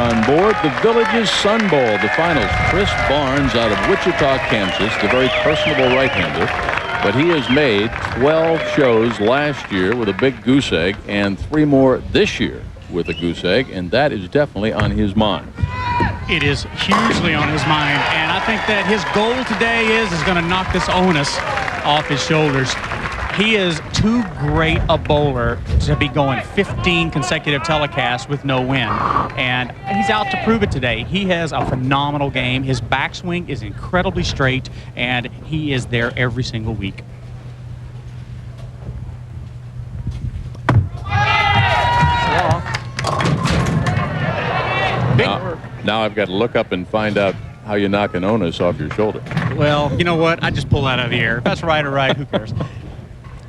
on board the Village's Sun Bowl, the finals. Chris Barnes out of Wichita, Kansas, the very personable right-hander. But he has made 12 shows last year with a big goose egg and 3 more this year with a goose egg, and that is definitely on his mind. It is hugely on his mind, and I think that his goal today is going to knock this onus off his shoulders. He is too great a bowler to be going 15 consecutive telecasts with no win, and he's out to prove it today. He has a phenomenal game. His backswing is incredibly straight, and he is there every single week. Now I've got to look up and find out how you knock an onus off your shoulder. Well, you know what? I just pull that out of the air. If that's right or right, who cares?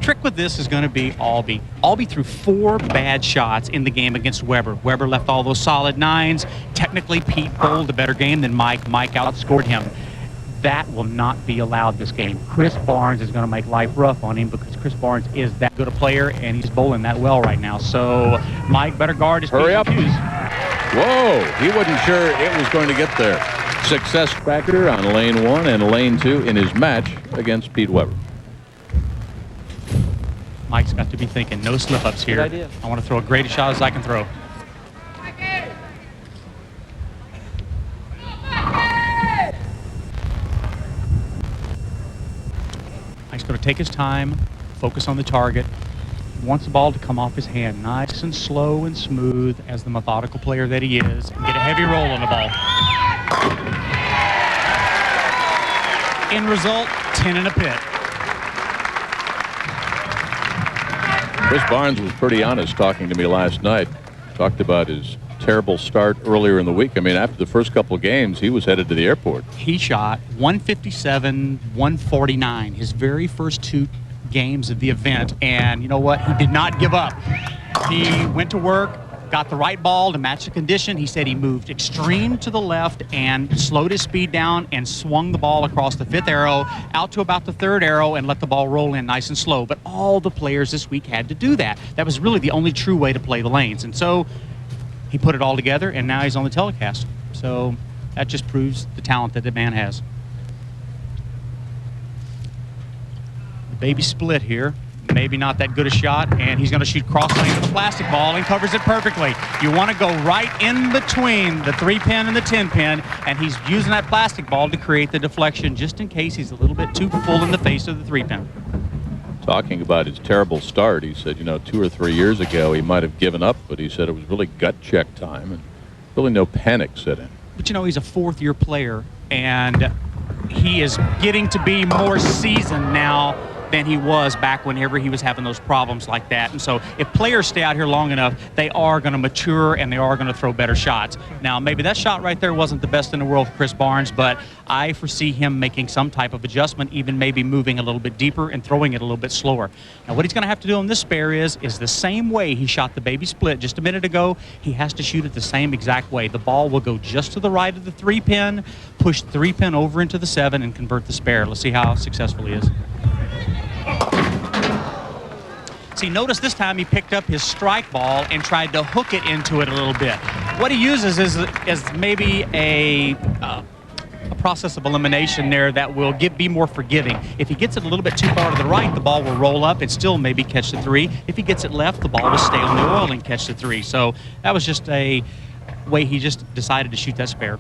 Trick with this is going to be Aulby. Aulby threw 4 bad shots in the game against Weber. Weber left all those solid 9s. Technically, Pete bowled a better game than Mike. Mike outscored him. That will not be allowed this game. Chris Barnes is going to make life rough on him because Chris Barnes is that good a player, and he's bowling that well right now. So Mike better guard his Hurry up. Q's. Whoa, he wasn't sure it was going to get there. Success factor on lane 1 and lane 2 in his match against Pete Weber. Mike's got to be thinking, no slip-ups here. Good idea. I want to throw a great shot as I can throw. Mike's going to take his time, focus on the target. He wants the ball to come off his hand nice and slow and smooth as the methodical player that he is, and get a heavy roll on the ball. End result, 10 in a pit. Chris Barnes was pretty honest talking to me last night. Talked about his terrible start earlier in the week. I mean, after the first couple of games, he was headed to the airport. He shot 157, 149, his very first 2 games of the event. And you know what? He did not give up. He went to work, got the right ball to match the condition. He said he moved extreme to the left and slowed his speed down and swung the ball across the 5th arrow out to about the 3rd arrow and let the ball roll in nice and slow. But all the players this week had to do that. That was really the only true way to play the lanes. And so he put it all together, and now he's on the telecast. So that just proves the talent that the man has. The baby split here. Maybe not that good a shot, and he's going to shoot cross lane to the plastic ball and covers it perfectly. You want to go right in between the 3-pin and the 10-pin, and he's using that plastic ball to create the deflection just in case he's a little bit too full in the face of the 3-pin. Talking about his terrible start, he said, you know, 2 or 3 years ago he might have given up, but he said it was really gut check time and really no panic set in. But you know, he's a 4th-year player, and he is getting to be more seasoned now than he was back whenever he was having those problems like that. And so if players stay out here long enough, they are going to mature and they are going to throw better shots. Now, maybe that shot right there wasn't the best in the world for Chris Barnes, but I foresee him making some type of adjustment, even maybe moving a little bit deeper and throwing it a little bit slower. Now, what he's going to have to do on this spare is the same way he shot the baby split just a minute ago. He has to shoot it the same exact way. The ball will go just to the right of the 3-pin, push the 3-pin over into the 7, and convert the spare. Let's see how successful he is. See, notice this time he picked up his strike ball and tried to hook it into it a little bit. What he uses is maybe a process of elimination there that will be more forgiving. If he gets it a little bit too far to the right, the ball will roll up and still maybe catch the 3. If he gets it left, the ball will stay on the oil and catch the 3. So that was just a way he just decided to shoot that spare.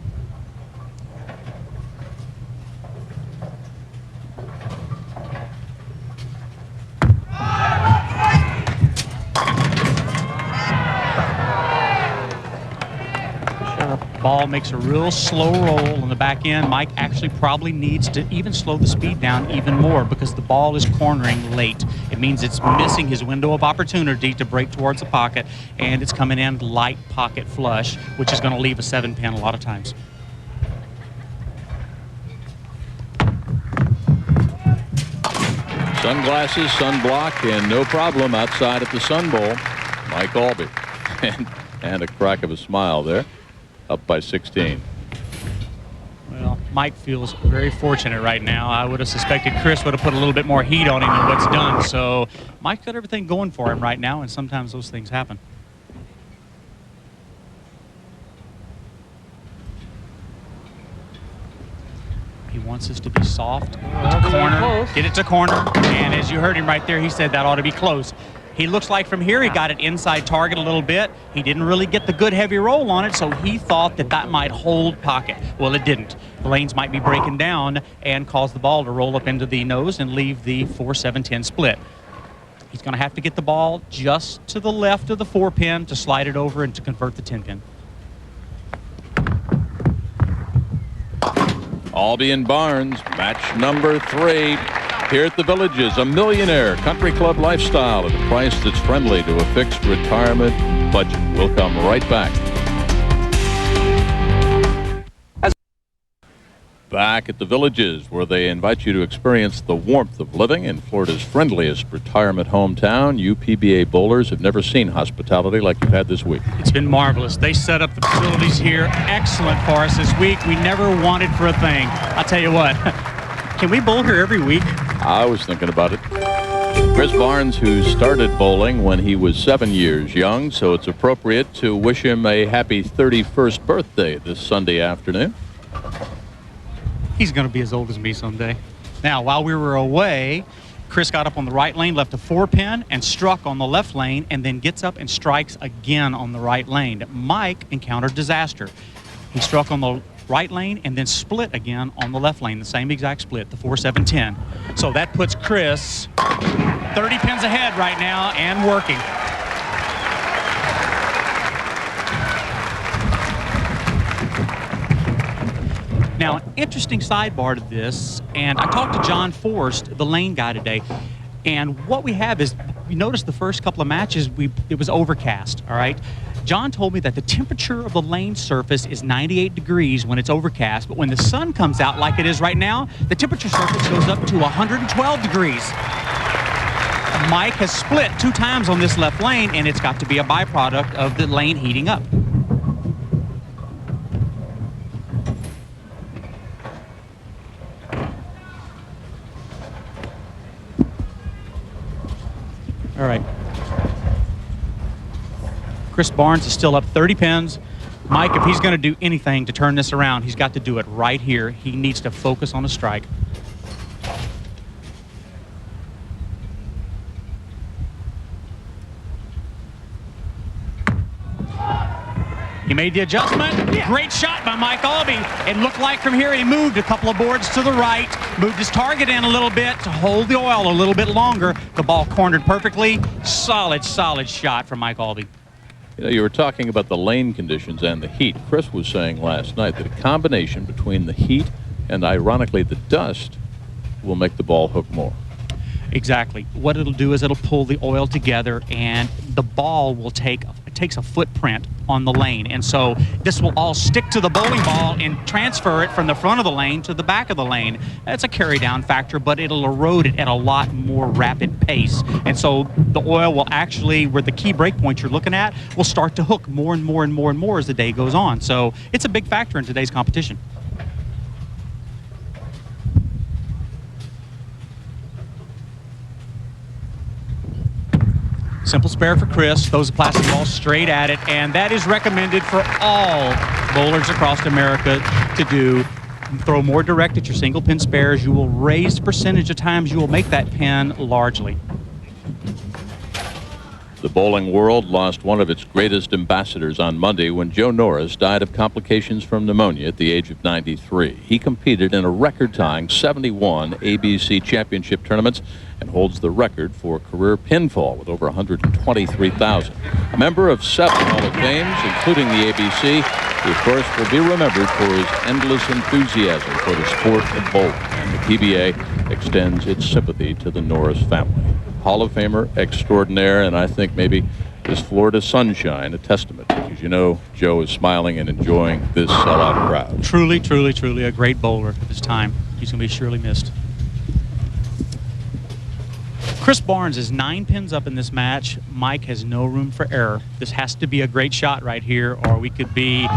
Ball makes a real slow roll on the back end. Mike actually probably needs to even slow the speed down even more because the ball is cornering late. It means it's missing his window of opportunity to break towards the pocket, and it's coming in light pocket flush, which is going to leave a 7-pin a lot of times. Sunglasses, sunblock, and no problem outside at the Sun Bowl. Mike-Aulby. And a crack of a smile there. Up by 16. Well, Mike feels very fortunate right now. I would have suspected Chris would have put a little bit more heat on him than what's done. So Mike's got everything going for him right now, and sometimes those things happen. wants this to be soft. To corner. Get it to corner. And as you heard him right there, he said that ought to be close. He looks like from here he got it inside target a little bit. He didn't really get the good heavy roll on it, so he thought that that might hold pocket. Well, it didn't. The lanes might be breaking down and cause the ball to roll up into the nose and leave the 4-7-10 split. He's going to have to get the ball just to the left of the 4-pin to slide it over and to convert the 10-pin. Aulby and Barnes, match number 3. Here at the Villages, a millionaire country club lifestyle at a price that's friendly to a fixed retirement budget. We'll come right back. Back at the Villages, where they invite you to experience the warmth of living in Florida's friendliest retirement hometown. You PBA bowlers have never seen hospitality like you've had this week. It's been marvelous. They set up the facilities here excellent for us this week. We never wanted for a thing. I'll tell you what, can we bowl here every week? I was thinking about it. Chris Barnes, who started bowling when he was 7 years young, so it's appropriate to wish him a happy 31st birthday this Sunday afternoon. He's going to be as old as me someday. Now, while we were away, Chris got up on the right lane, left a 4-pin, and struck on the left lane, and then gets up and strikes again on the right lane. Mike encountered disaster. He struck on the right lane and then split again on the left lane, the same exact split, the 4-7-10. So that puts Chris 30 pins ahead right now and working. Now, an interesting sidebar to this, and I talked to John Forrest, the lane guy, today, and what we have is, you notice the first couple of matches, it was overcast, all right? John told me that the temperature of the lane surface is 98 degrees when it's overcast, but when the sun comes out like it is right now, the temperature surface goes up to 112 degrees. Mike has split 2 times on this left lane, and it's got to be a byproduct of the lane heating up. All right. Chris Barnes is still up 30 pins. Mike, if he's going to do anything to turn this around, he's got to do it right here. He needs to focus on a strike. He made the adjustment. Great shot by Mike-Aulby. It looked like from here he moved a couple of boards to the right, moved his target in a little bit to hold the oil a little bit longer. The ball cornered perfectly. Solid, solid shot from Mike-Aulby. You know, you were talking about the lane conditions and the heat. Chris was saying last night that a combination between the heat and, ironically, the dust will make the ball hook more. Exactly. What it'll do is it'll pull the oil together, and the ball will takes a footprint on the lane, and so this will all stick to the bowling ball and transfer it from the front of the lane to the back of the lane. That's a carry down factor, but it'll erode it at a lot more rapid pace, and so the oil will actually, where the key break point you're looking at, will start to hook more and more and more and more as the day goes on. So it's a big factor in today's competition. Simple spare for Chris, throws the plastic ball straight at it, and that is recommended for all bowlers across America to do. Throw more direct at your single pin spares. You will raise the percentage of times you will make that pin largely. The bowling world lost one of its greatest ambassadors on Monday when Joe Norris died of complications from pneumonia at the age of 93. He competed in a record-tying 71 ABC championship tournaments and holds the record for career pinfall with over 123,000. A member of 7 Hall of Fames, including the ABC, he, of course, will be remembered for his endless enthusiasm for the sport of bowling. And the PBA extends its sympathy to the Norris family. Hall of Famer extraordinaire, and I think maybe this Florida sunshine a testament, because you know Joe is smiling and enjoying this sellout crowd. Truly, truly, truly a great bowler of his time. He's going to be surely missed. Chris Barnes is 9 pins up in this match. Mike has no room for error. This has to be a great shot right here, or he could be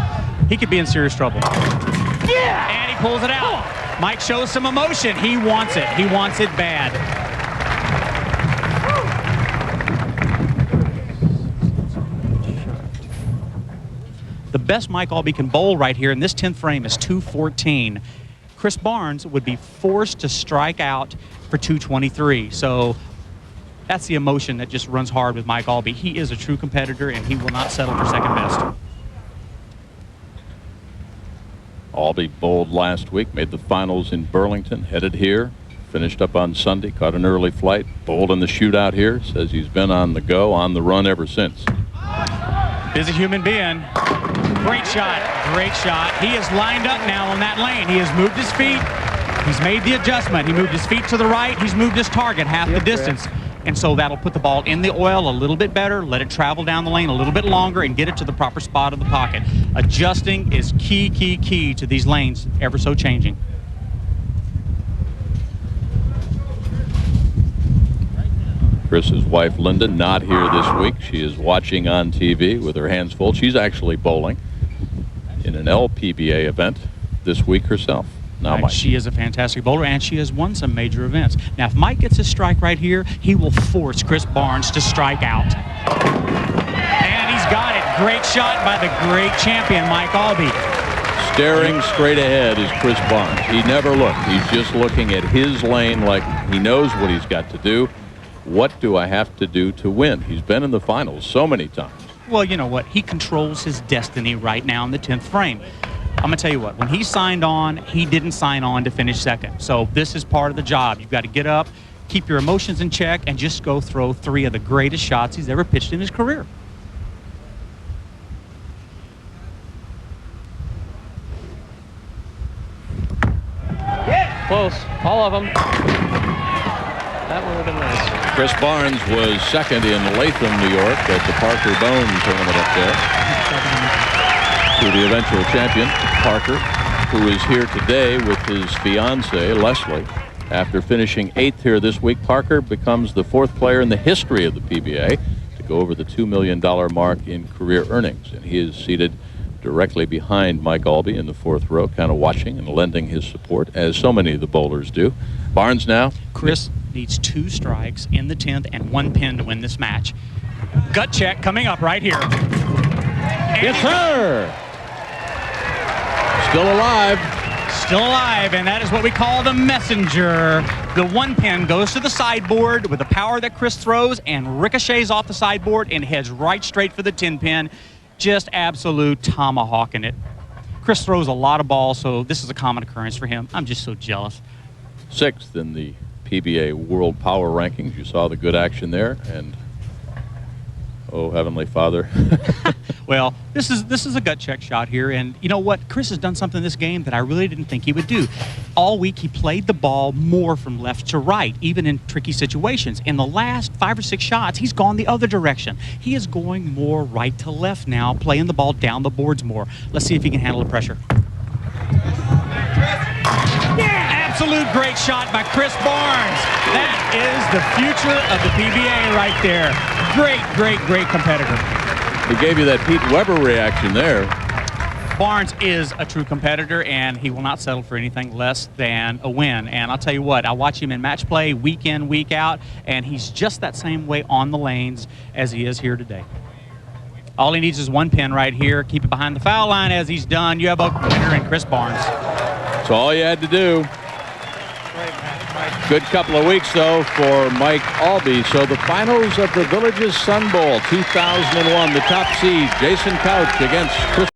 in serious trouble. Yeah! And he pulls it out. Mike shows some emotion. He wants it. He wants it bad. The best Mike-Aulby can bowl right here in this 10th frame is 214. Chris Barnes would be forced to strike out for 223. So that's the emotion that just runs hard with Mike-Aulby. He is a true competitor, and he will not settle for second best. Aulby bowled last week, made the finals in Burlington, headed here, finished up on Sunday, caught an early flight, bowled in the shootout here, says he's been on the go, on the run ever since. Busy human being. Great shot, great shot. He is lined up now on that lane. He has moved his feet. He's made the adjustment. He moved his feet to the right. He's moved his target half the distance. And so that'll put the ball in the oil a little bit better, let it travel down the lane a little bit longer, and get it to the proper spot of the pocket. Adjusting is key to these lanes, ever so changing. Chris's wife, Linda, not here this week. She is watching on TV with her hands full. She's actually bowling in an LPBA event this week herself. Now, Mike. She is a fantastic bowler, and she has won some major events. Now, if Mike gets a strike right here, he will force Chris Barnes to strike out. And he's got it. Great shot by the great champion, Mike-Aulby. Staring straight ahead is Chris Barnes. He never looked. He's just looking at his lane like he knows what he's got to do. What do I have to do to win? He's been in the finals so many times. Well, you know what? He controls his destiny right now in the 10th frame. I'm going to tell you what, when he signed on, he didn't sign on to finish second. So this is part of the job. You've got to get up, keep your emotions in check, and just go throw 3 of the greatest shots he's ever pitched in his career. Close. All of them. That one would have been nice. Chris Barnes was second in Latham, New York at the Parker Bone tournament up there. To the eventual champion, Parker, who is here today with his fiancée, Leslie. After finishing 8th here this week, Parker becomes the 4th player in the history of the PBA to go over the $2 million mark in career earnings. And he is seated directly behind Mike-Aulby in the 4th row, kind of watching and lending his support, as so many of the bowlers do. Barnes now. Chris needs 2 strikes in the 10th and 1 pin to win this match. Gut check coming up right here. Yes, sir! Still alive. Still alive, and that is what we call the messenger. The 1 pin goes to the sideboard with the power that Chris throws and ricochets off the sideboard and heads right straight for the 10 pin. Just absolute tomahawking it. Chris throws a lot of balls, so this is a common occurrence for him. I'm just so jealous. 6th in the PBA World Power Rankings. You saw the good action there, and oh, Heavenly Father. Well, this is a gut check shot here, and you know what? Chris has done something in this game that I really didn't think he would do. All week he played the ball more from left to right, even in tricky situations. In the last 5 or 6 shots, he's gone the other direction. He is going more right to left now, playing the ball down the boards more. Let's see if he can handle the pressure. Absolute great shot by Chris Barnes. That is the future of the PBA right there. Great competitor. He gave you that Pete Weber reaction there. Barnes is a true competitor, and he will not settle for anything less than a win. And I'll tell you what, I watch him in match play week in, week out, and he's just that same way on the lanes as he is here today. All he needs is 1 pin right here. Keep it behind the foul line as he's done. You have a winner in Chris Barnes. That's all you had to do. Good couple of weeks, though, for Mike-Aulby. So the finals of the Villages Sun Bowl 2001, the top seed, Jason Couch against Chris